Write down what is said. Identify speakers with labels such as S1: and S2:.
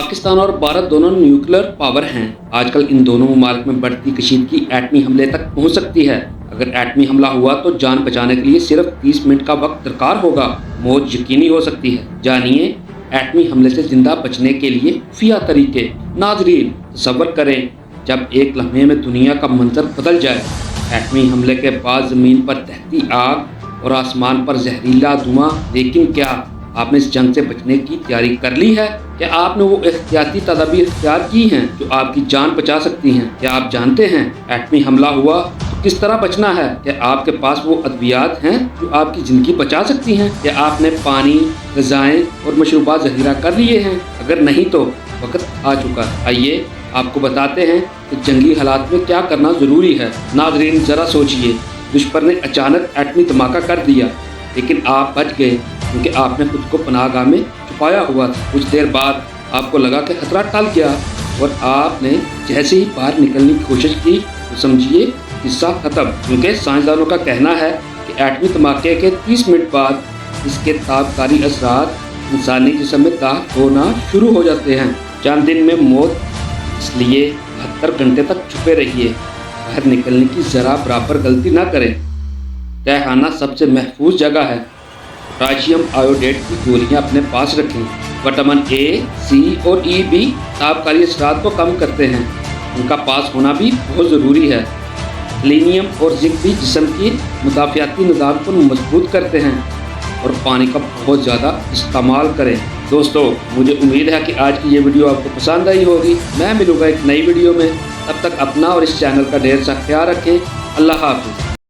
S1: पाकिस्तान और भारत दोनों nuclear power हैं। आजकल इन दोनों ममालिक में बढ़ती कशीदगी एटमी हमले तक पहुंच सकती है। अगर एटमी हमला हुआ तो जान बचाने के लिए सिर्फ 30 मिनट का वक्त दरकार होगा। मौत यकीनी हो सकती है। जानिए एटमी हमले से जिंदा बचने के लिए खुफिया तरीके। नाजरीन, तसव्वुर करें जब एक लम्हे में दुनिया का मंजर बदल जाए। एटमी हमले के बाद ज़मीन पर दहती आग और आसमान पर जहरीला धुआं। लेकिन क्या आपने इस जंग से बचने की तैयारी कर ली है? क्या आपने वो एहतियाती तदाबीर इख्तियार की हैं जो आपकी जान बचा सकती हैं? क्या आप जानते हैं एटमी हमला हुआ तो किस तरह बचना है? क्या आपके पास वो अद्वियात हैं जो आपकी ज़िंदगी बचा सकती हैं? क्या आपने पानी, ग़िज़ाएँ और मशरूबात ज़ख़ीरा कर लिए हैं? अगर नहीं तो वक्त आ चुका है। आइए आपको बताते हैं कि जंगी हालात में क्या करना ज़रूरी है। नाज़रीन, ज़रा सोचिए, दुश्मन ने अचानक एटमी धमाका कर दिया लेकिन आप बच गए क्योंकि आपने खुद को पनाहगाह में छुपाया हुआ था। कुछ देर बाद आपको लगा कि खतरा टल गया और आपने जैसे ही बाहर निकलने की कोशिश की तो समझिए किस्सा ख़त्म। क्योंकि साइंसदानों का कहना है कि एटमी धमाके के 30 मिनट बाद इसके ताबकारी असरात इंसानी जिस्म में दाखिल होना शुरू हो जाते हैं। चंद दिन में मौत। इसलिए 72 घंटे तक छुपे रहिए। बाहर निकलने की ज़रा बराबर गलती ना करें। तहखाना सबसे महफूज जगह है। पोटाशियम आयोडेट की गोलियां अपने पास रखें। विटामिन ए, सी और ई भी ताबकारी असरात को कम करते हैं। उनका पास होना भी बहुत ज़रूरी है। सेलेनियम और जिंक भी जिस्म की मुदाफ़ियाती निज़ाम को मजबूत करते हैं। और पानी का बहुत ज़्यादा इस्तेमाल करें। दोस्तों, मुझे उम्मीद है कि आज की ये वीडियो आपको पसंद आई होगी। मैं मिलूँगा एक नई वीडियो में। तब तक अपना और इस चैनल का ढेर सा ख्याल रखें। अल्लाह हाफ़िज़।